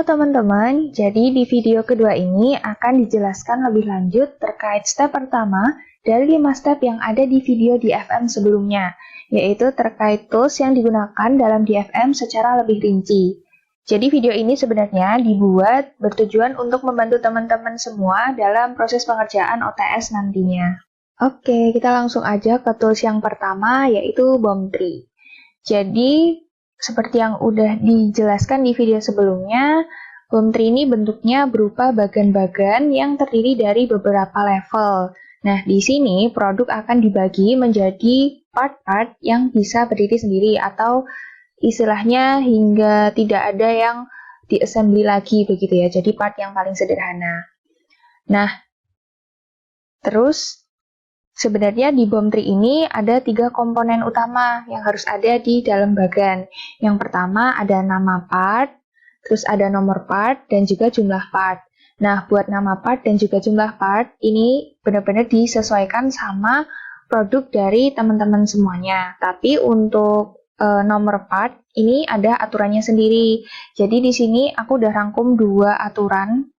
teman-teman, jadi di video kedua ini akan dijelaskan lebih lanjut terkait step pertama dari 5 step yang ada di video DFM sebelumnya, yaitu terkait tools yang digunakan dalam DFM secara lebih rinci. Jadi video ini sebenarnya dibuat bertujuan untuk membantu teman-teman semua dalam proses pengerjaan OTS nantinya. Oke, kita langsung aja ke tools yang pertama, yaitu BOM tree. Jadi, seperti yang udah dijelaskan di video sebelumnya, BOM tree ini bentuknya berupa bagan-bagan yang terdiri dari beberapa level. Nah, di sini produk akan dibagi menjadi part-part yang bisa berdiri sendiri atau istilahnya hingga tidak ada yang di-assembly lagi begitu ya. Jadi part yang paling sederhana. Nah, terus sebenarnya di BOM tree ini ada 3 komponen utama yang harus ada di dalam bagan. Yang pertama ada nama part, terus ada nomor part, dan juga jumlah part. Nah, buat nama part dan juga jumlah part, ini benar-benar disesuaikan sama produk dari teman-teman semuanya. Tapi untuk nomor part, ini ada aturannya sendiri. Jadi di sini aku udah rangkum 2 aturan.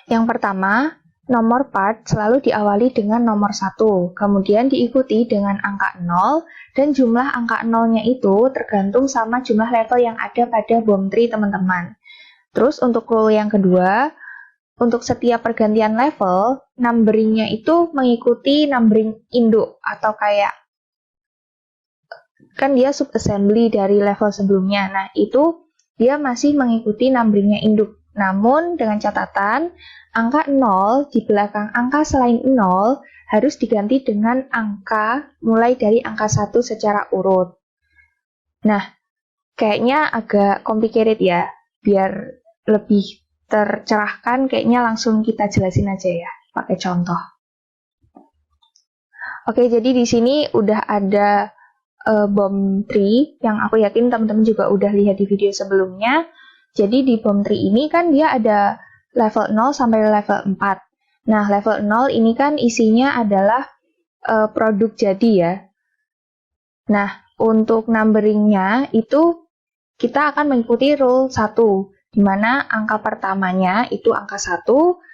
Yang pertama, nomor part selalu diawali dengan nomor 1, kemudian diikuti dengan angka 0, dan jumlah angka 0-nya itu tergantung sama jumlah level yang ada pada BOM tree teman-teman. Terus untuk rule yang kedua, untuk setiap pergantian level, numbering-nya itu mengikuti numbering induk, atau kayak, kan dia sub-assembly dari level sebelumnya, nah itu dia masih mengikuti numbering-nya induk. Namun dengan catatan, angka 0 di belakang angka selain 0 harus diganti dengan angka mulai dari angka 1 secara urut. Nah, kayaknya agak complicated ya. Biar lebih tercerahkan, kayaknya langsung kita jelasin aja ya, pakai contoh. Oke, jadi di sini udah ada BOM tree yang aku yakin teman-teman juga udah lihat di video sebelumnya. Jadi di BOM tree ini kan dia ada level 0 sampai level 4. Nah, level 0 ini kan isinya adalah produk jadi ya. Nah, untuk numbering-nya itu kita akan mengikuti rule 1, di mana angka pertamanya itu angka 1,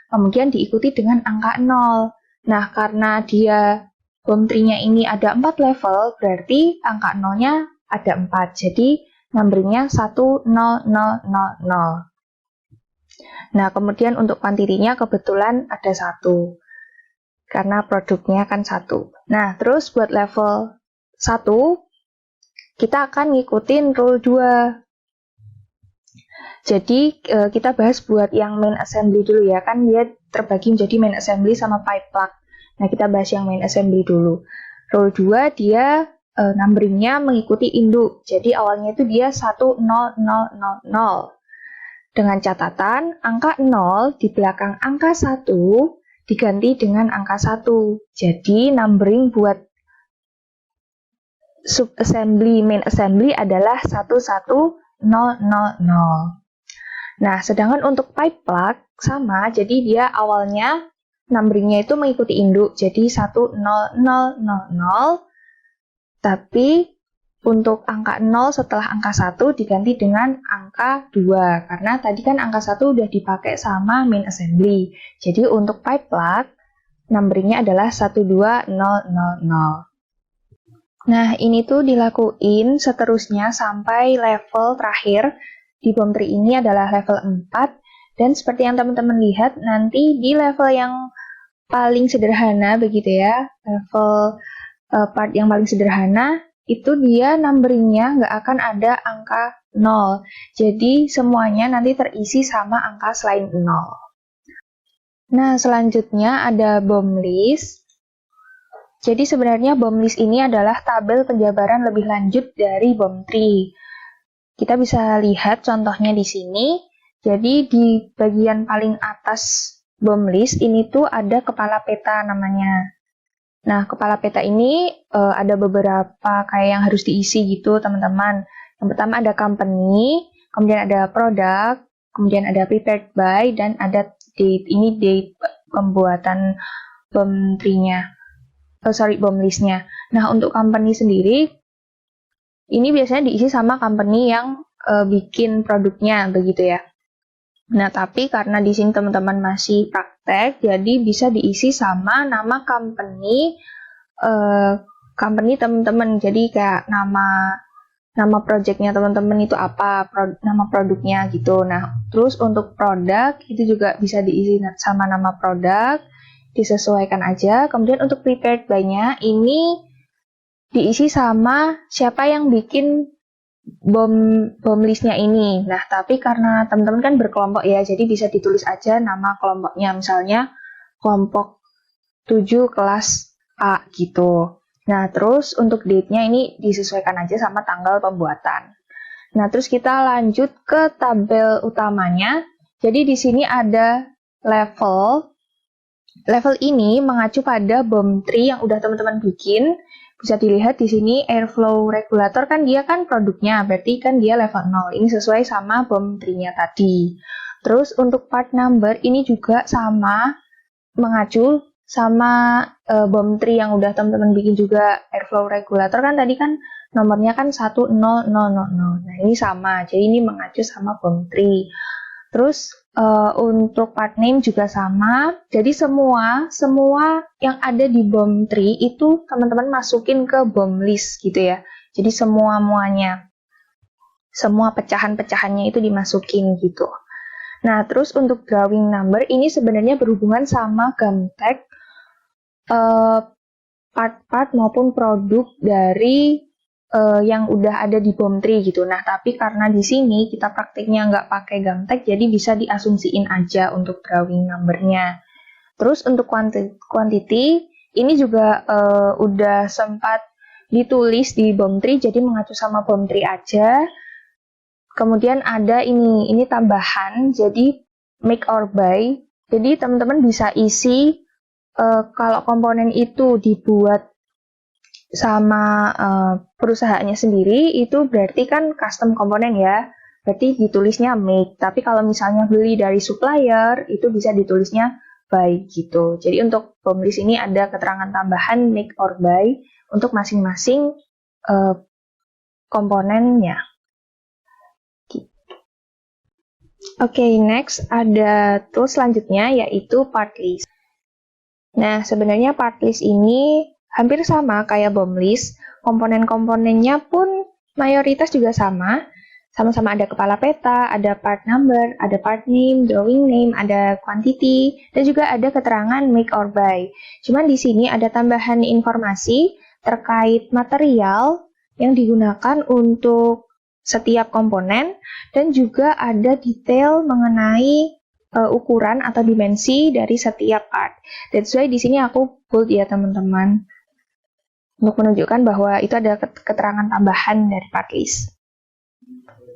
kemudian diikuti dengan angka 0. Nah, karena dia BOM tree-nya ini ada 4 level, berarti angka 0-nya ada 4. Jadi, numbering-nya 1, 0, 0, 0, 0. Nah, kemudian untuk kuantitinya kebetulan ada 1, karena produknya kan 1. Nah, terus buat level 1, kita akan ngikutin rule 2. Jadi, kita bahas buat yang main assembly dulu ya, kan dia terbagi menjadi main assembly sama pipe plug. Nah, kita bahas yang main assembly dulu. Rule 2, dia numbering-nya mengikuti induk. Jadi, awalnya itu dia 1, 0, 0, 0, 0. Dengan catatan, angka 0 di belakang angka 1 diganti dengan angka 1. Jadi, numbering buat sub-assembly, main assembly adalah 1, 1, 0, 0, 0. Nah, sedangkan untuk pipe plug sama, jadi dia awalnya numbering-nya itu mengikuti induk. Jadi, 1, 0, 0, 0, 0. Tapi, untuk angka 0 setelah angka 1 diganti dengan angka 2, karena tadi kan angka 1 udah dipakai sama main assembly. Jadi untuk pipe plug, numbering-nya adalah 1, 2, 0, 0, 0. Nah, ini tuh dilakuin seterusnya sampai level terakhir di BOM tree ini adalah level 4, dan seperti yang teman-teman lihat, nanti di level yang paling sederhana begitu ya, level part yang paling sederhana, itu dia numbering-nya nggak akan ada angka 0. Jadi, semuanya nanti terisi sama angka selain 0. Nah, selanjutnya ada BOM list. Jadi, sebenarnya BOM list ini adalah tabel penjabaran lebih lanjut dari BOM tree. Kita bisa lihat contohnya di sini. Jadi, di bagian paling atas BOM list ini tuh ada kepala peta namanya. Nah, kepala peta ini ada beberapa kayak yang harus diisi gitu, teman-teman. Yang pertama ada company, kemudian ada product, kemudian ada prepared by, dan ada date. Ini date pembuatan BOM tree-nya. BOM list-nya. Nah, untuk company sendiri, ini biasanya diisi sama company yang bikin produknya begitu ya. Nah, tapi karena di sini teman-teman masih praktek, jadi bisa diisi sama nama company teman-teman. Jadi kayak nama projectnya teman-teman itu apa, nama produknya gitu. Nah, terus untuk produk itu juga bisa diisi sama nama produk, disesuaikan aja. Kemudian untuk prepared by-nya ini diisi sama siapa yang bikin bom listnya ini. Nah, tapi karena teman-teman kan berkelompok ya, jadi bisa ditulis aja nama kelompoknya. Misalnya kelompok 7 kelas A gitu. Nah, terus untuk date-nya ini disesuaikan aja sama tanggal pembuatan. Nah, terus kita lanjut ke tabel utamanya. Jadi di sini ada level. Level ini mengacu pada BOM tree yang udah teman-teman bikin. Bisa dilihat di sini airflow regulator kan dia kan produknya, berarti kan dia level 0. Ini sesuai sama BOM tree-nya tadi. Terus untuk part number ini juga sama, mengacu sama BOM tree yang udah teman-teman bikin juga. Airflow regulator kan tadi kan nomornya kan 10000. Nah, ini sama. Jadi ini mengacu sama BOM tree. Terus untuk part name juga sama. Jadi semua yang ada di BOM tree itu teman-teman masukin ke BOM list gitu ya. Jadi semuanya. Semua pecahan-pecahannya itu dimasukin gitu. Nah, terus untuk drawing number ini sebenarnya berhubungan sama gamtag part-part maupun produk dari yang udah ada di BOM tree gitu. Nah, tapi karena di sini kita praktiknya nggak pakai gamtag, jadi bisa diasumsiin aja untuk drawing number-nya. Terus untuk quantity, ini juga udah sempat ditulis di BOM tree, jadi mengacu sama BOM tree aja. Kemudian ada ini tambahan, jadi make or buy. Jadi teman-teman bisa isi kalau komponen itu dibuat sama perusahaannya sendiri, itu berarti kan custom komponen ya, berarti ditulisnya make. Tapi kalau misalnya beli dari supplier, itu bisa ditulisnya buy gitu. Jadi untuk BOM list ini ada keterangan tambahan make or buy untuk masing-masing komponennya. Oke, next ada tools selanjutnya yaitu part list. Nah, sebenarnya part list ini hampir sama kayak BOM list, komponen-komponennya pun mayoritas juga sama. Sama-sama ada kepala peta, ada part number, ada part name, drawing name, ada quantity, dan juga ada keterangan make or buy. Cuman di sini ada tambahan informasi terkait material yang digunakan untuk setiap komponen, dan juga ada detail mengenai ukuran atau dimensi dari setiap part. That's why di sini aku bold ya teman-teman, untuk menunjukkan bahwa itu ada keterangan tambahan dari part list.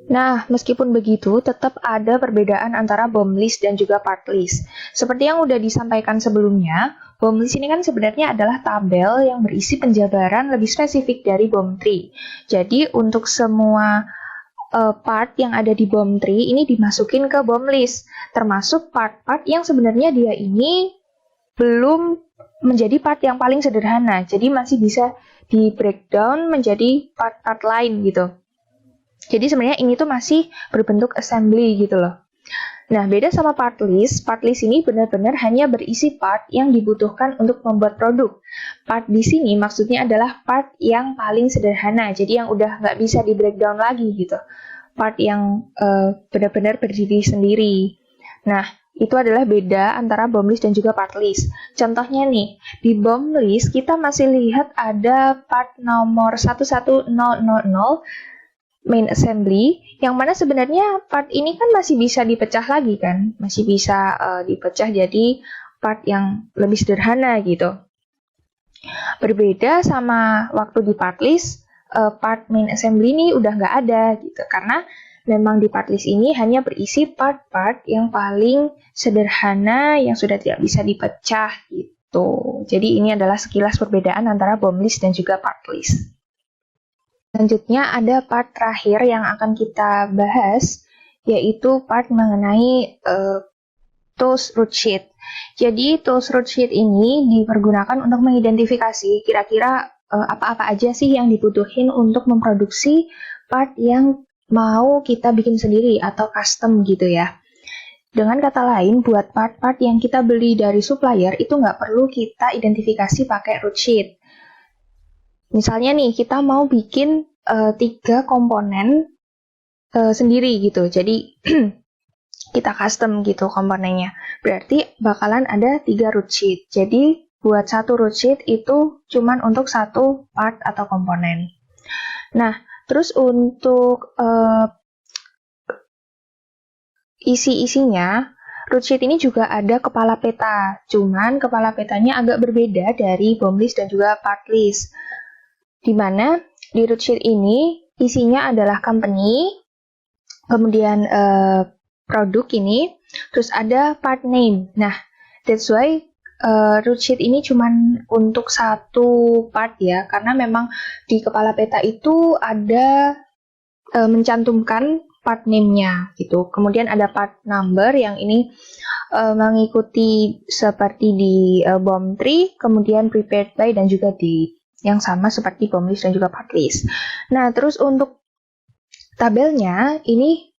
Nah, meskipun begitu, tetap ada perbedaan antara BOM list dan juga part list. Seperti yang udah disampaikan sebelumnya, BOM list ini kan sebenarnya adalah tabel yang berisi penjabaran lebih spesifik dari BOM tree. Jadi, untuk semua part yang ada di BOM tree ini dimasukin ke BOM list, termasuk part-part yang sebenarnya dia ini belum menjadi part yang paling sederhana, jadi masih bisa di breakdown menjadi part-part lain gitu. Jadi sebenarnya ini tuh masih berbentuk assembly gitu loh. Nah, beda sama part list ini benar-benar hanya berisi part yang dibutuhkan untuk membuat produk. Part di sini maksudnya adalah part yang paling sederhana, jadi yang udah nggak bisa di breakdown lagi gitu. Part yang benar-benar berdiri sendiri. Nah, itu adalah beda antara BOM list dan juga part list. Contohnya nih, di BOM list kita masih lihat ada part nomor 11000 main assembly, yang mana sebenarnya part ini kan masih bisa dipecah lagi kan, masih bisa dipecah jadi part yang lebih sederhana gitu. Berbeda sama waktu di part list, part main assembly ini udah nggak ada gitu, karena memang di part list ini hanya berisi part-part yang paling sederhana yang sudah tidak bisa dipecah gitu. Jadi ini adalah sekilas perbedaan antara BOM list dan juga part list. Selanjutnya ada part terakhir yang akan kita bahas, yaitu part mengenai tools root sheet. Jadi tools root sheet ini dipergunakan untuk mengidentifikasi kira-kira apa-apa aja sih yang dibutuhin untuk memproduksi part yang mau kita bikin sendiri atau custom gitu ya. Dengan kata lain, buat part-part yang kita beli dari supplier itu nggak perlu kita identifikasi pakai root sheet. Misalnya nih, kita mau bikin 3 komponen sendiri gitu. Jadi kita custom gitu komponennya. Berarti bakalan ada 3 root sheet. Jadi buat satu root sheet itu cuman untuk satu part atau komponen. Nah, terus untuk isi-isinya, root sheet ini juga ada kepala peta. Cuman kepala petanya agak berbeda dari BOM list dan juga part list. Dimana di root sheet ini isinya adalah company, kemudian produk ini, terus ada part name. Nah, that's why root sheet ini cuman untuk satu part ya, karena memang di kepala peta itu ada mencantumkan part name-nya gitu. Kemudian ada part number yang ini mengikuti seperti di BOM tree, kemudian prepared by dan juga di yang sama seperti BOM list dan juga part list. Nah, terus untuk tabelnya ini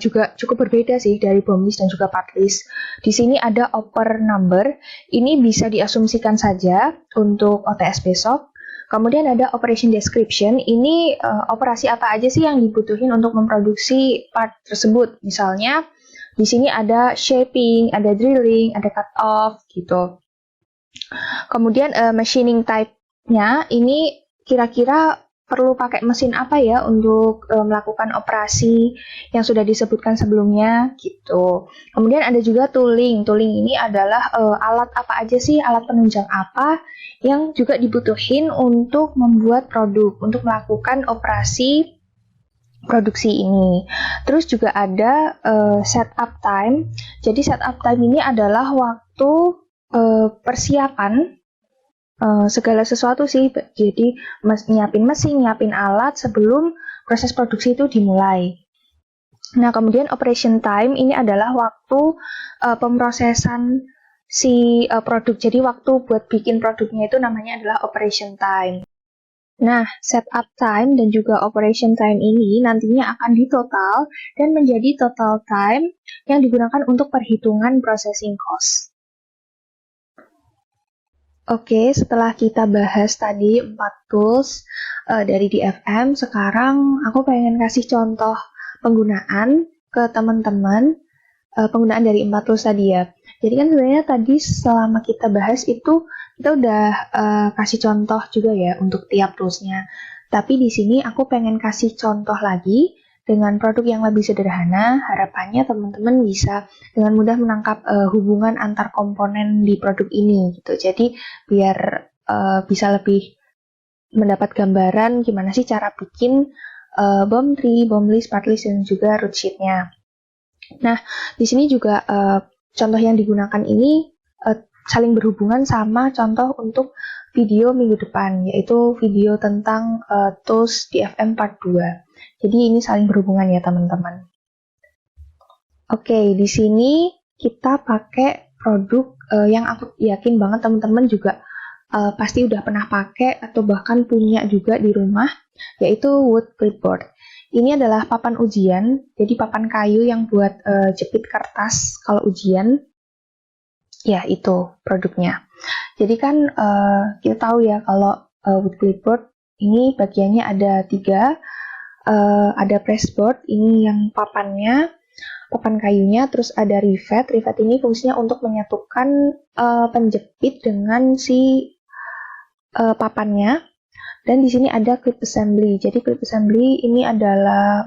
juga cukup berbeda sih dari BOM list dan juga part list. Di sini ada oper number, ini bisa diasumsikan saja untuk OTS besok. Kemudian ada operation description, ini operasi apa aja sih yang dibutuhin untuk memproduksi part tersebut. Misalnya di sini ada shaping, ada drilling, ada cut off gitu. Kemudian machining type-nya ini kira-kira perlu pakai mesin apa ya untuk melakukan operasi yang sudah disebutkan sebelumnya gitu. Kemudian ada juga tooling. Tooling ini adalah alat apa aja sih, alat penunjang apa yang juga dibutuhin untuk membuat produk, untuk melakukan operasi produksi ini. Terus juga ada setup time. Jadi setup time ini adalah waktu persiapan segala sesuatu sih, jadi nyiapin mesin, nyiapin alat sebelum proses produksi itu dimulai. Nah, kemudian operation time ini adalah waktu pemrosesan si produk. Jadi waktu buat bikin produknya itu namanya adalah operation time. Nah, setup time dan juga operation time ini nantinya akan ditotal dan menjadi total time yang digunakan untuk perhitungan processing cost. Oke, setelah kita bahas tadi 4 tools dari DFM, sekarang aku pengen kasih contoh penggunaan ke teman-teman, penggunaan dari 4 tools tadi ya. Jadi kan sebenarnya tadi selama kita bahas itu, kita udah kasih contoh juga ya untuk tiap toolsnya. Tapi di sini aku pengen kasih contoh lagi dengan produk yang lebih sederhana. Harapannya teman-teman bisa dengan mudah menangkap hubungan antar komponen di produk ini gitu. Jadi biar bisa lebih mendapat gambaran gimana sih cara bikin BOM tree, BOM list, part list, dan juga root sheet-nya. Nah, di sini juga contoh yang digunakan ini saling berhubungan sama contoh untuk video minggu depan, yaitu video tentang tools DFM part 2. Jadi ini saling berhubungan ya teman-teman. Oke, di sini kita pakai produk yang aku yakin banget teman-teman juga pasti udah pernah pakai atau bahkan punya juga di rumah, yaitu wood clipboard. Ini adalah papan ujian, jadi papan kayu yang buat jepit kertas kalau ujian. Ya, itu produknya. Jadi kan kita tahu ya kalau wood clipboard ini bagiannya ada 3. Ada pressboard, ini yang papan kayunya, terus ada rivet. Rivet ini fungsinya untuk menyatukan penjepit dengan si papannya. Dan di sini ada clip assembly. Jadi clip assembly ini adalah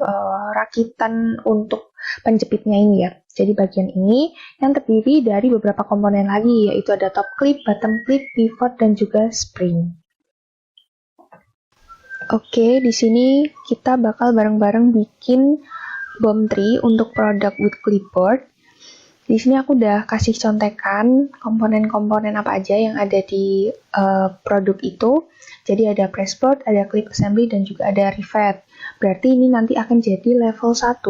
rakitan untuk penjepitnya ini ya. Jadi bagian ini yang terdiri dari beberapa komponen lagi, yaitu ada top clip, bottom clip, pivot, dan juga spring. Oke, di sini kita bakal bareng-bareng bikin BOM tree untuk produk wood clipboard. Di sini aku udah kasih contekan komponen-komponen apa aja yang ada di produk itu. Jadi ada pressboard, ada clip assembly, dan juga ada rivet. Berarti ini nanti akan jadi level 1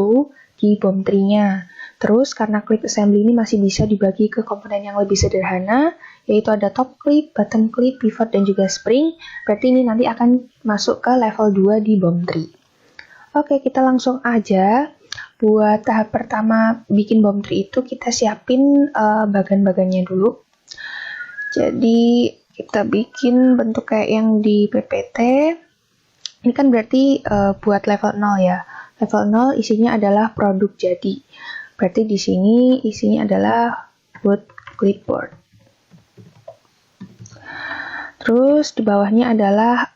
di BOM tree-nya. Terus karena clip assembly ini masih bisa dibagi ke komponen yang lebih sederhana, yaitu ada top clip, bottom clip, pivot, dan juga spring. Berarti ini nanti akan masuk ke level 2 di BOM tree. Oke, kita langsung aja. Buat tahap pertama bikin bomb tree itu kita siapin bagan-bagannya dulu. Jadi kita bikin bentuk kayak yang di PPT. Ini kan berarti buat level 0 ya. Level 0 isinya adalah produk jadi. Berarti di sini isinya adalah wood clipboard. Terus di bawahnya adalah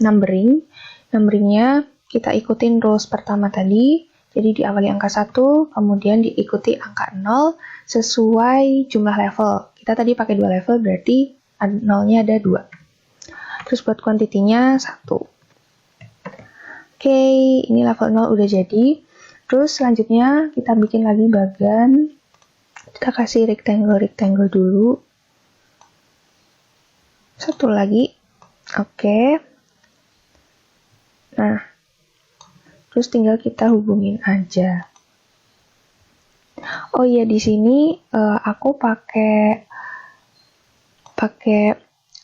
numbering. Numberingnya kita ikutin rules pertama tadi. Jadi diawali angka 1, kemudian diikuti angka 0 sesuai jumlah level. Kita tadi pakai 2 level, berarti 0-nya ada 2. Terus buat kuantitinya 1. Oke, ini level 0 udah jadi. Terus selanjutnya kita bikin lagi bagan. Kita kasih rectangle dulu. Satu lagi. Oke. Nah, terus tinggal kita hubungin aja. Oh iya, di sini aku pakai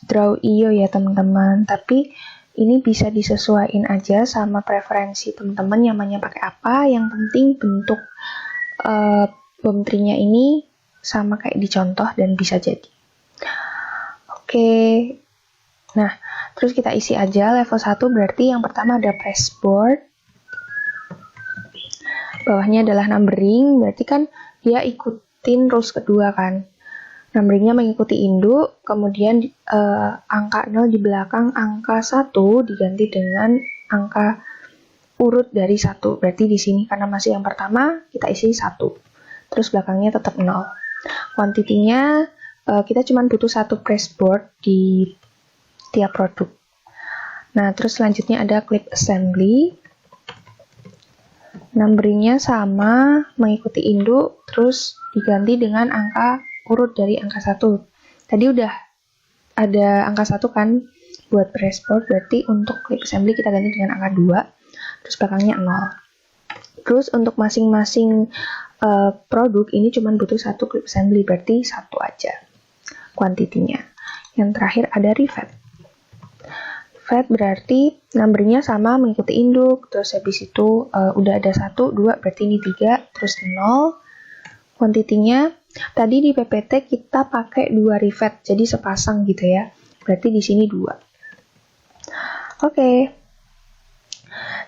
Draw.io ya teman-teman. Tapi ini bisa disesuaikan aja sama preferensi teman-teman, nyamannya pakai apa. Yang penting bentuk bomb tree-nya ini sama kayak di contoh dan bisa jadi. Oke. Nah, terus kita isi aja level 1, berarti yang pertama ada pressboard. Bawahnya adalah numbering, berarti kan dia ikutin rules kedua kan. Numberingnya mengikuti induk, kemudian angka 0 di belakang angka 1 diganti dengan angka urut dari 1. Berarti di sini karena masih yang pertama, kita isi 1. Terus belakangnya tetap 0. Kuantitinya kita cuma butuh 1 pressboard di tiap produk. Nah, terus selanjutnya ada clip assembly. Numberingnya sama, mengikuti induk, terus diganti dengan angka urut dari angka 1. Tadi udah ada angka 1 kan buat pressboard, berarti untuk clip assembly kita ganti dengan angka 2, terus belakangnya 0. Terus untuk masing-masing produk ini cuma butuh 1 clip assembly, berarti 1 aja kuantitinya. Yang terakhir ada rivet. Rivet berarti numbernya sama mengikuti induk, terus habis itu udah ada 1, 2, berarti ini 3, terus 0. Kuantitinya tadi di PPT kita pakai 2 rivet, jadi sepasang gitu ya. Berarti di sini 2. Oke.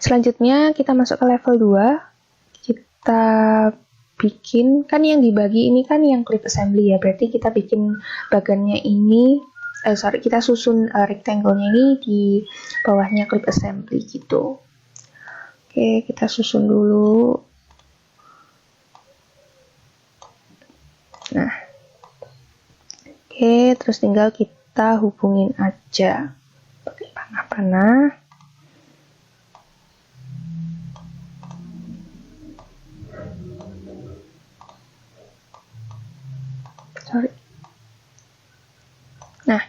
Selanjutnya kita masuk ke level 2. Kita bikin, kan yang dibagi ini kan yang clip assembly ya. Berarti kita bikin bagannya ini, kita susun rectangle-nya ini di bawahnya clip assembly gitu. Oke, kita susun dulu. Nah, oke, terus tinggal kita hubungin aja pakai panah-panah. Nah,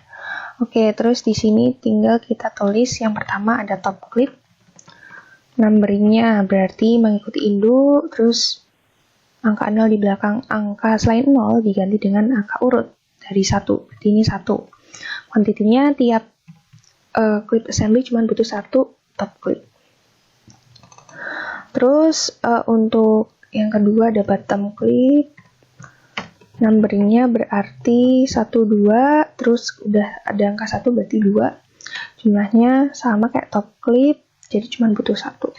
oke, terus di sini tinggal kita tulis yang pertama ada top clip. Numberingnya berarti mengikuti induk, terus angka 0 di belakang angka selain 0 diganti dengan angka urut dari 1. Berarti ini 1. Kuantitinya tiap clip assembly cuma butuh 1 top clip. Terus untuk yang kedua ada bottom clip. Numberingnya berarti 1, 2, terus udah ada angka 1 berarti 2. Jumlahnya sama kayak top clip, jadi cuma butuh 1.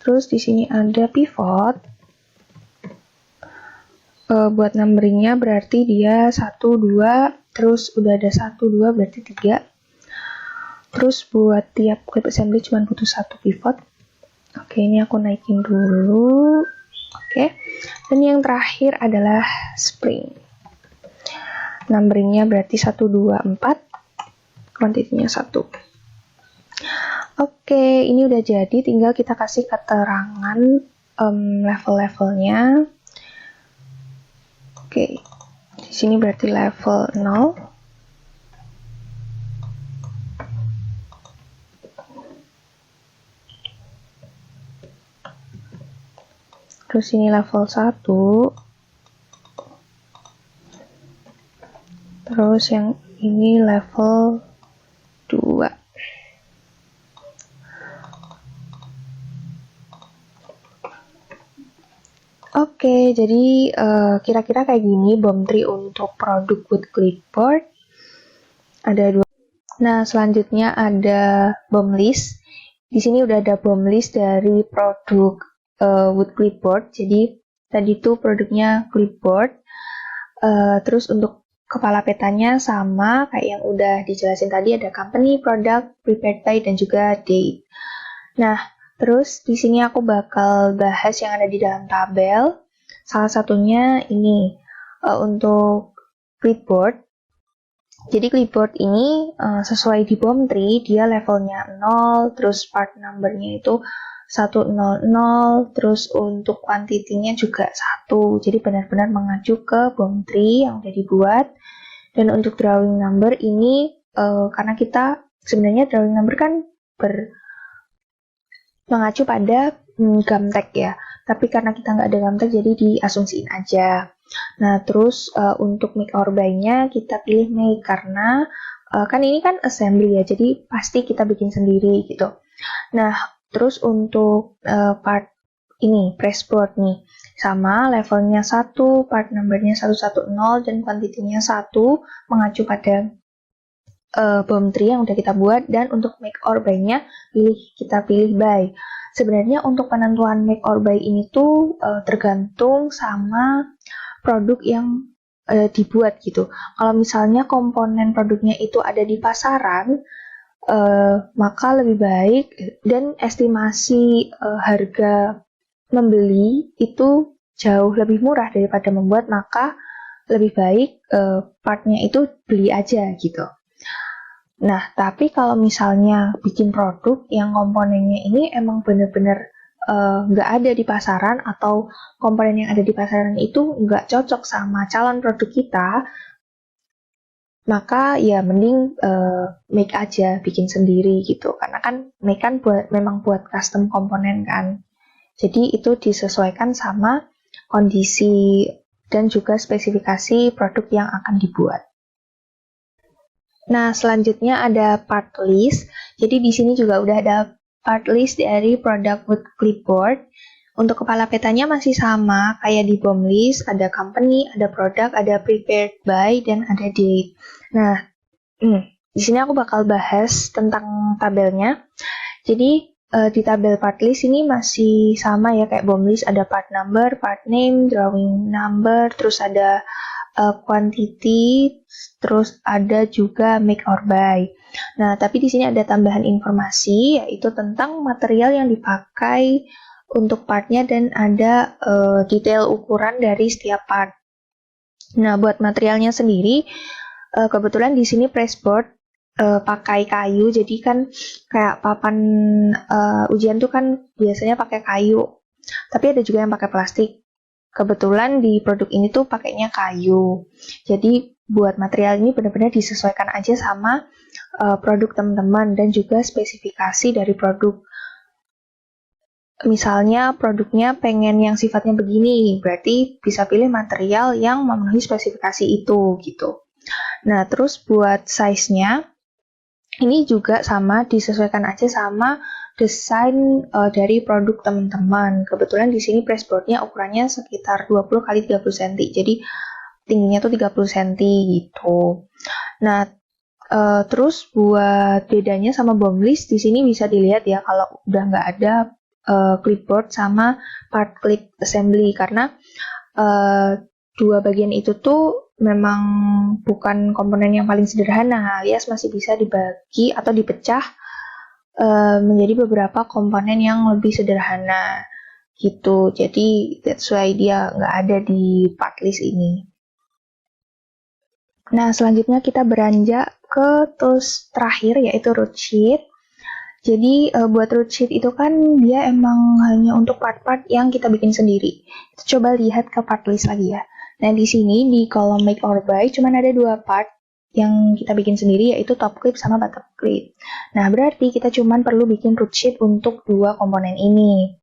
Terus di sini ada pivot. Buat numberingnya berarti dia 1, 2, terus udah ada 1, 2, berarti 3. Terus buat tiap clip assembly cuma butuh 1 pivot. Oke, ini aku naikin dulu. Oke, dan yang terakhir adalah spring. Numberingnya berarti 1, 2, 4. Kuantitinya 1. Oke, ini udah jadi. Tinggal kita kasih keterangan level-levelnya. Oke, di sini berarti level 0. Terus ini level 1. Terus yang ini level 2. Oke, jadi kira-kira kayak gini BOM tree untuk produk wood clipboard. Ada 2. Nah, selanjutnya ada BOM list. Di sini udah ada BOM list dari produk wood clipboard. Jadi tadi itu produknya clipboard. Terus untuk kepala petanya sama kayak yang udah dijelasin tadi, ada company, product, prepared by, dan juga date. Nah, terus di sini aku bakal bahas yang ada di dalam tabel. Salah satunya ini untuk clipboard. Jadi clipboard ini sesuai di BOM tree, dia levelnya 0, terus part numbernya itu 100, terus untuk quantity-nya juga 1. Jadi benar-benar mengacu ke BOM tree yang udah dibuat. Dan untuk drawing number ini, karena kita sebenarnya drawing number kan mengacu pada gum tag ya. Tapi karena kita nggak ada gum tag, jadi diasumsiin aja. Nah, terus untuk make or buy-nya kita pilih make karena kan ini kan assembly ya, jadi pasti kita bikin sendiri gitu. Nah, terus untuk part ini, pressboard nih, sama levelnya 1, part numbernya 110, dan quantity-nya 1, mengacu pada BOM tree yang udah kita buat. Dan untuk make or buy-nya kita pilih buy. Sebenarnya untuk penentuan make or buy ini tuh tergantung sama produk yang dibuat gitu. Kalau misalnya komponen produknya itu ada di pasaran, maka lebih baik, dan estimasi harga membeli itu jauh lebih murah daripada membuat, maka lebih baik partnya itu beli aja gitu. Nah, tapi kalau misalnya bikin produk yang komponennya ini emang bener-bener nggak ada di pasaran, atau komponen yang ada di pasaran itu nggak cocok sama calon produk kita, maka ya mending make aja, bikin sendiri gitu. Karena kan make kan memang buat custom komponen kan. Jadi itu disesuaikan sama kondisi dan juga spesifikasi produk yang akan dibuat. Nah, selanjutnya ada part list. Jadi di sini juga udah ada part list dari produk wood clipboard. Untuk kepala petanya masih sama kayak di BOM list, ada company, ada product, ada prepared by, dan ada date. Nah, di sini aku bakal bahas tentang tabelnya. Jadi di tabel part list ini masih sama ya kayak BOM list, ada part number, part name, drawing number, terus ada quantity, terus ada juga make or buy. Nah, tapi di sini ada tambahan informasi, yaitu tentang material yang dipakai untuk partnya, dan ada detail ukuran dari setiap part. Nah, buat materialnya sendiri, kebetulan di sini pressboard pakai kayu, jadi kan kayak papan ujian tuh kan biasanya pakai kayu, tapi ada juga yang pakai plastik. Kebetulan di produk ini tuh pakainya kayu. Jadi buat material ini benar-benar disesuaikan aja sama produk teman-teman dan juga spesifikasi dari produk. Misalnya produknya pengen yang sifatnya begini, berarti bisa pilih material yang memenuhi spesifikasi itu gitu. Nah, terus buat size-nya ini juga sama, disesuaikan aja sama desain dari produk teman-teman. Kebetulan di sini pressboardnya ukurannya sekitar 20 x 30 cm. Jadi tingginya tuh 30 cm gitu. Nah, terus buat bedanya sama BOM list, di sini bisa dilihat ya kalau udah nggak ada clipboard sama part clip assembly, karena dua bagian itu tuh memang bukan komponen yang paling sederhana, alias masih bisa dibagi atau dipecah menjadi beberapa komponen yang lebih sederhana gitu. Jadi that's why dia nggak ada di part list ini. Nah, selanjutnya kita beranjak ke tools terakhir, yaitu root sheet. Jadi buat root sheet itu kan dia emang hanya untuk part-part yang kita bikin sendiri. Kita coba lihat ke part list lagi ya. Nah, di sini di kolom make or buy cuman ada 2 part yang kita bikin sendiri, yaitu top clip sama bottom clip. Nah, berarti kita cuman perlu bikin root sheet untuk 2 komponen ini.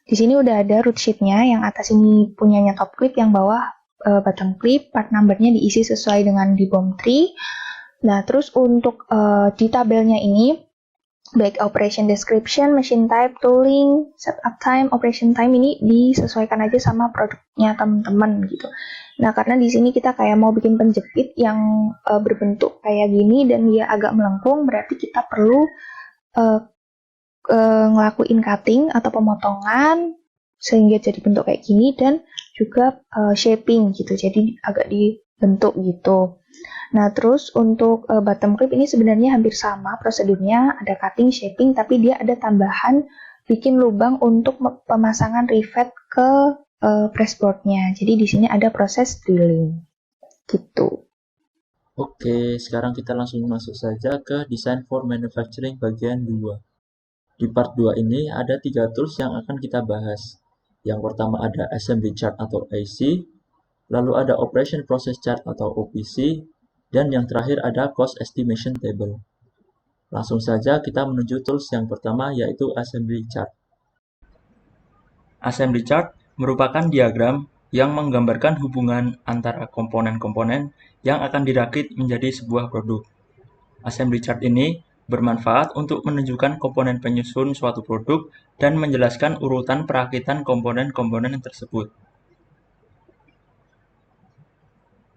Di sini udah ada root sheet-nya, yang atas ini punyanya top clip, yang bawah bottom clip, part number-nya diisi sesuai dengan di BOM tree. Nah, terus untuk di tabelnya ini Baik operation description, machine type, tooling, setup time, operation time ini disesuaikan aja sama produknya teman-teman gitu. Nah, karena di sini kita kayak mau bikin penjepit yang berbentuk kayak gini dan dia agak melengkung, berarti kita perlu ngelakuin cutting atau pemotongan sehingga jadi bentuk kayak gini dan juga shaping gitu. Jadi agak dibentuk gitu. Nah, terus untuk bottom clip ini sebenarnya hampir sama prosedurnya, ada cutting, shaping, tapi dia ada tambahan bikin lubang untuk pemasangan rivet ke pressboardnya. Jadi di sini ada proses drilling, gitu. Oke, sekarang kita langsung masuk saja ke Design for Manufacturing bagian 2. Di part 2 ini ada 3 tools yang akan kita bahas. Yang pertama ada Assembly Chart atau IC, lalu ada Operation Process Chart atau OPC, dan yang terakhir ada Cost Estimation Table. Langsung saja kita menuju tools yang pertama yaitu Assembly Chart. Assembly Chart merupakan diagram yang menggambarkan hubungan antara komponen-komponen yang akan dirakit menjadi sebuah produk. Assembly Chart ini bermanfaat untuk menunjukkan komponen penyusun suatu produk dan menjelaskan urutan perakitan komponen-komponen tersebut.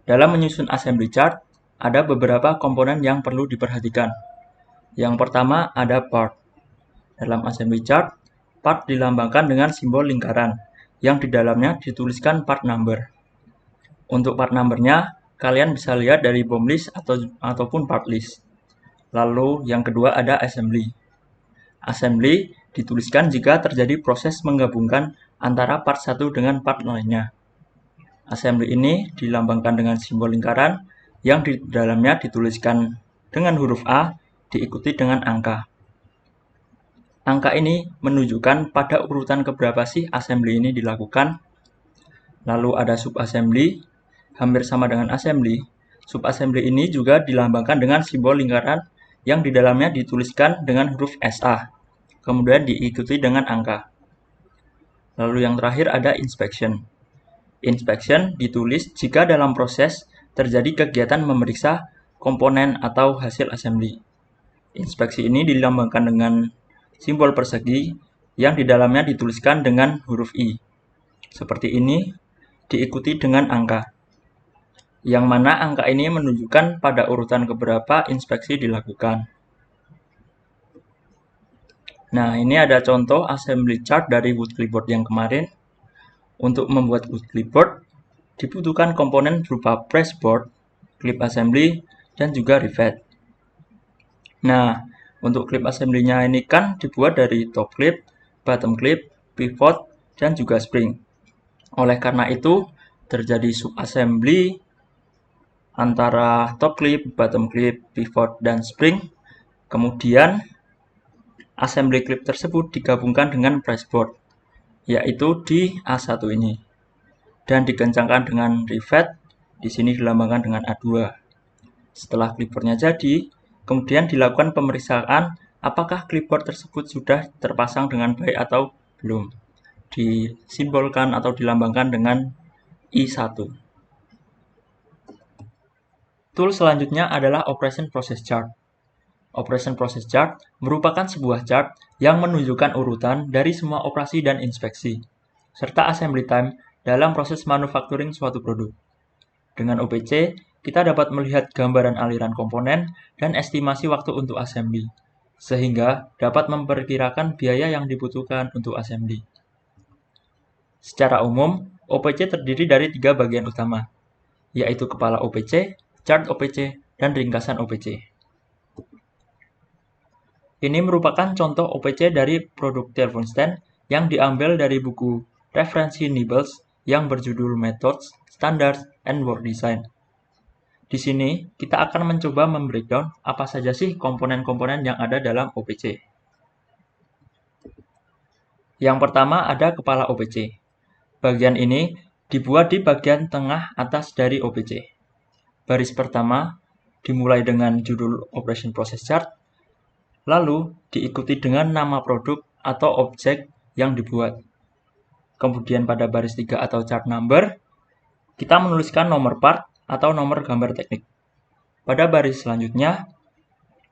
Dalam menyusun assembly chart, ada beberapa komponen yang perlu diperhatikan. Yang pertama ada part. Dalam assembly chart, part dilambangkan dengan simbol lingkaran, yang di dalamnya dituliskan part number. Untuk part numbernya, kalian bisa lihat dari BOM list ataupun part list. Lalu yang kedua ada assembly. Assembly dituliskan jika terjadi proses menggabungkan antara part satu dengan part lainnya. Assembly ini dilambangkan dengan simbol lingkaran yang di dalamnya dituliskan dengan huruf A diikuti dengan angka. Angka ini menunjukkan pada urutan keberapa sih assembly ini dilakukan. Lalu ada subassembly, hampir sama dengan assembly. Subassembly ini juga dilambangkan dengan simbol lingkaran yang di dalamnya dituliskan dengan huruf SA, kemudian diikuti dengan angka. Lalu yang terakhir ada inspection. Inspection ditulis jika dalam proses terjadi kegiatan memeriksa komponen atau hasil assembly. Inspeksi ini dilambangkan dengan simbol persegi yang di dalamnya dituliskan dengan huruf I. Seperti ini, diikuti dengan angka. Yang mana angka ini menunjukkan pada urutan keberapa inspeksi dilakukan. Nah, ini ada contoh assembly chart dari wood clipboard yang kemarin. Untuk membuat wood clipboard, dibutuhkan komponen berupa pressboard, clip assembly, dan juga rivet. Nah, untuk clip assembly-nya ini kan dibuat dari top clip, bottom clip, pivot, dan juga spring. Oleh karena itu, terjadi subassembly antara top clip, bottom clip, pivot, dan spring. Kemudian, assembly clip tersebut digabungkan dengan pressboard, yaitu di A1 ini. Dan dikencangkan dengan rivet, di sini dilambangkan dengan A2. Setelah clipboardnya jadi, kemudian dilakukan pemeriksaan apakah clipboard tersebut sudah terpasang dengan baik atau belum. Disimbolkan atau dilambangkan dengan I1. Tool selanjutnya adalah Operation Process Chart. Operation Process Chart merupakan sebuah chart yang menunjukkan urutan dari semua operasi dan inspeksi, serta assembly time dalam proses manufacturing suatu produk. Dengan OPC, kita dapat melihat gambaran aliran komponen dan estimasi waktu untuk assembly, sehingga dapat memperkirakan biaya yang dibutuhkan untuk assembly. Secara umum, OPC terdiri dari 3 bagian utama, yaitu kepala OPC, chart OPC, dan ringkasan OPC. Ini merupakan contoh OPC dari produk telepon stand yang diambil dari buku referensi Nibbles yang berjudul Methods, Standards, and Work Design. Di sini, kita akan mencoba membreakdown apa saja sih komponen-komponen yang ada dalam OPC. Yang pertama ada kepala OPC. Bagian ini dibuat di bagian tengah atas dari OPC. Baris pertama dimulai dengan judul Operation Process Chart, lalu diikuti dengan nama produk atau objek yang dibuat. Kemudian pada baris 3 atau chart number, kita menuliskan nomor part atau nomor gambar teknik. Pada baris selanjutnya,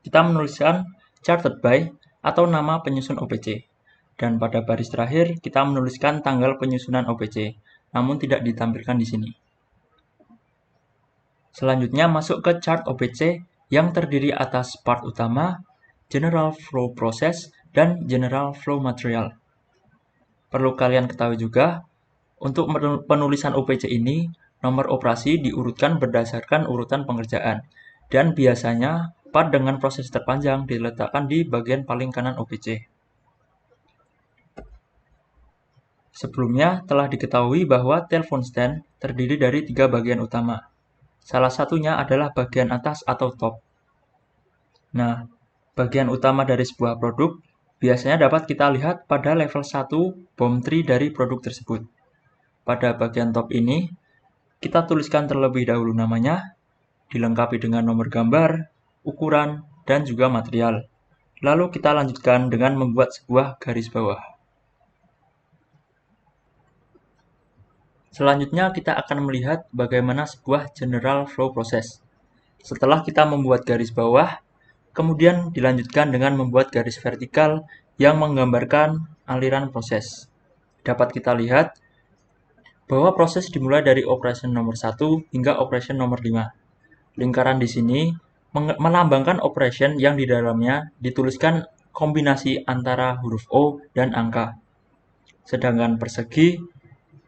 kita menuliskan charted by atau nama penyusun OPC. Dan pada baris terakhir, kita menuliskan tanggal penyusunan OPC, namun tidak ditampilkan di sini. Selanjutnya masuk ke chart OPC yang terdiri atas part utama, general flow process, dan general flow material. Perlu kalian ketahui juga, untuk penulisan OPC ini, nomor operasi diurutkan berdasarkan urutan pengerjaan, dan biasanya part dengan proses terpanjang diletakkan di bagian paling kanan OPC. Sebelumnya telah diketahui bahwa telepon stand terdiri dari 3 bagian utama. Salah satunya adalah bagian atas atau top. Nah, bagian utama dari sebuah produk biasanya dapat kita lihat pada level 1 BOM tree dari produk tersebut. Pada bagian top ini, kita tuliskan terlebih dahulu namanya, dilengkapi dengan nomor gambar, ukuran, dan juga material. Lalu kita lanjutkan dengan membuat sebuah garis bawah. Selanjutnya kita akan melihat bagaimana sebuah general flow process. Setelah kita membuat garis bawah, kemudian dilanjutkan dengan membuat garis vertikal yang menggambarkan aliran proses. Dapat kita lihat bahwa proses dimulai dari operation nomor 1 hingga operation nomor 5. Lingkaran di sini melambangkan operation yang di dalamnya dituliskan kombinasi antara huruf O dan angka. Sedangkan persegi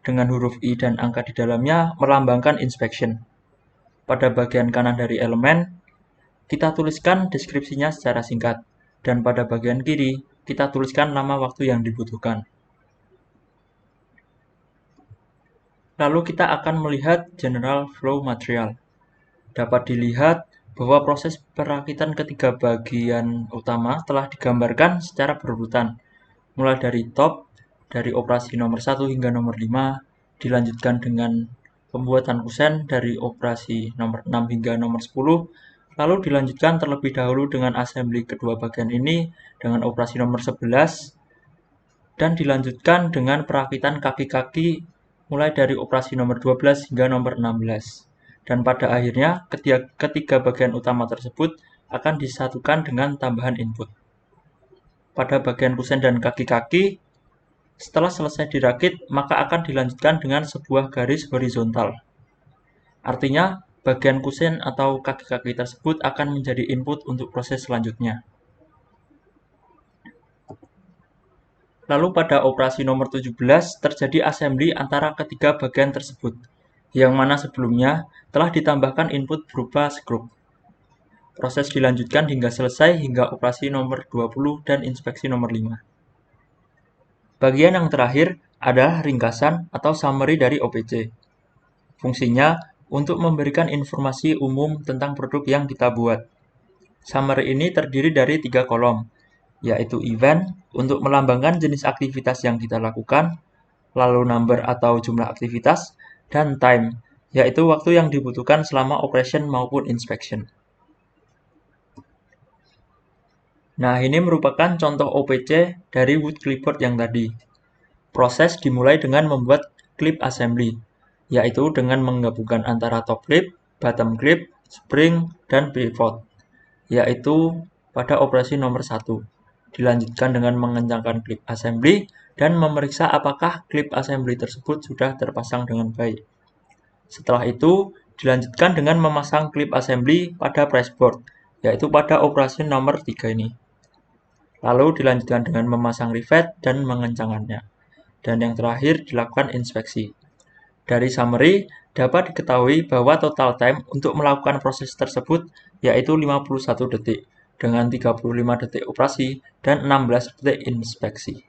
dengan huruf I dan angka di dalamnya melambangkan inspection. Pada bagian kanan dari elemen, kita tuliskan deskripsinya secara singkat, dan pada bagian kiri, kita tuliskan nama waktu yang dibutuhkan. Lalu kita akan melihat general flow material. Dapat dilihat bahwa proses perakitan ketiga bagian utama telah digambarkan secara berurutan, mulai dari top, dari operasi nomor 1 hingga nomor 5, dilanjutkan dengan pembuatan kusen dari operasi nomor 6 hingga nomor 10, lalu dilanjutkan terlebih dahulu dengan assembly kedua bagian ini dengan operasi nomor 11, dan dilanjutkan dengan perakitan kaki-kaki mulai dari operasi nomor 12 hingga nomor 16. Dan pada akhirnya, ketiga bagian utama tersebut akan disatukan dengan tambahan input. Pada bagian kusen dan kaki-kaki, setelah selesai dirakit, maka akan dilanjutkan dengan sebuah garis horizontal. Artinya, bagian kusen atau kaki-kaki tersebut akan menjadi input untuk proses selanjutnya. Lalu pada operasi nomor 17 terjadi assembly antara ketiga bagian tersebut, yang mana sebelumnya telah ditambahkan input berupa skrup. Proses dilanjutkan hingga selesai hingga operasi nomor 20 dan inspeksi nomor 5. Bagian yang terakhir adalah ringkasan atau summary dari OPC. Fungsinya untuk memberikan informasi umum tentang produk yang kita buat. Summary ini terdiri dari 3 kolom, yaitu event untuk melambangkan jenis aktivitas yang kita lakukan, lalu number atau jumlah aktivitas, dan time, yaitu waktu yang dibutuhkan selama operation maupun inspection. Nah, ini merupakan contoh OPC dari wood clipboard yang tadi. Proses dimulai dengan membuat clip assembly, yaitu dengan menggabungkan antara top clip, bottom clip, spring, dan pivot, yaitu pada operasi nomor 1. Dilanjutkan dengan mengencangkan clip assembly dan memeriksa apakah clip assembly tersebut sudah terpasang dengan baik. Setelah itu, dilanjutkan dengan memasang clip assembly pada pressboard, yaitu pada operasi nomor 3 ini. Lalu dilanjutkan dengan memasang rivet dan mengencangkannya. Dan yang terakhir dilakukan inspeksi. Dari summary, dapat diketahui bahwa total time untuk melakukan proses tersebut yaitu 51 detik, dengan 35 detik operasi dan 16 detik inspeksi.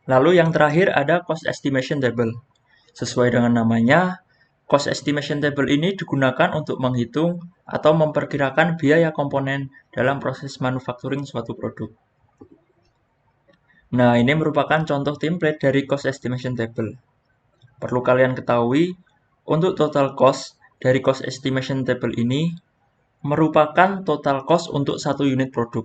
Lalu yang terakhir ada cost estimation table. Sesuai dengan namanya, cost estimation table ini digunakan untuk menghitung atau memperkirakan biaya komponen dalam proses manufacturing suatu produk. Nah, ini merupakan contoh template dari cost estimation table. Perlu kalian ketahui, untuk total cost dari cost estimation table ini merupakan total cost untuk satu unit produk.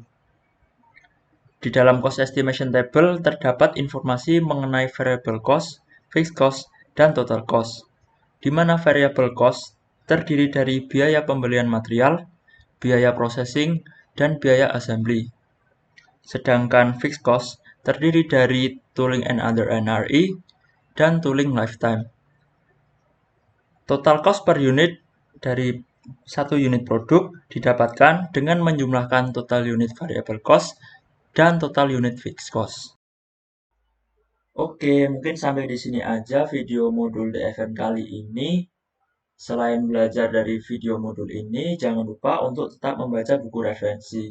Di dalam cost estimation table terdapat informasi mengenai variable cost, fixed cost, dan total cost, di mana variable cost terdiri dari biaya pembelian material, biaya processing, dan biaya assembly. Sedangkan fixed cost terdiri dari tooling and other NRE dan tooling lifetime. Total cost per unit dari satu unit produk didapatkan dengan menjumlahkan total unit variable cost dan total unit fixed cost. Oke, mungkin sampai di sini aja video modul DFM kali ini. Selain belajar dari video modul ini, jangan lupa untuk tetap membaca buku referensi.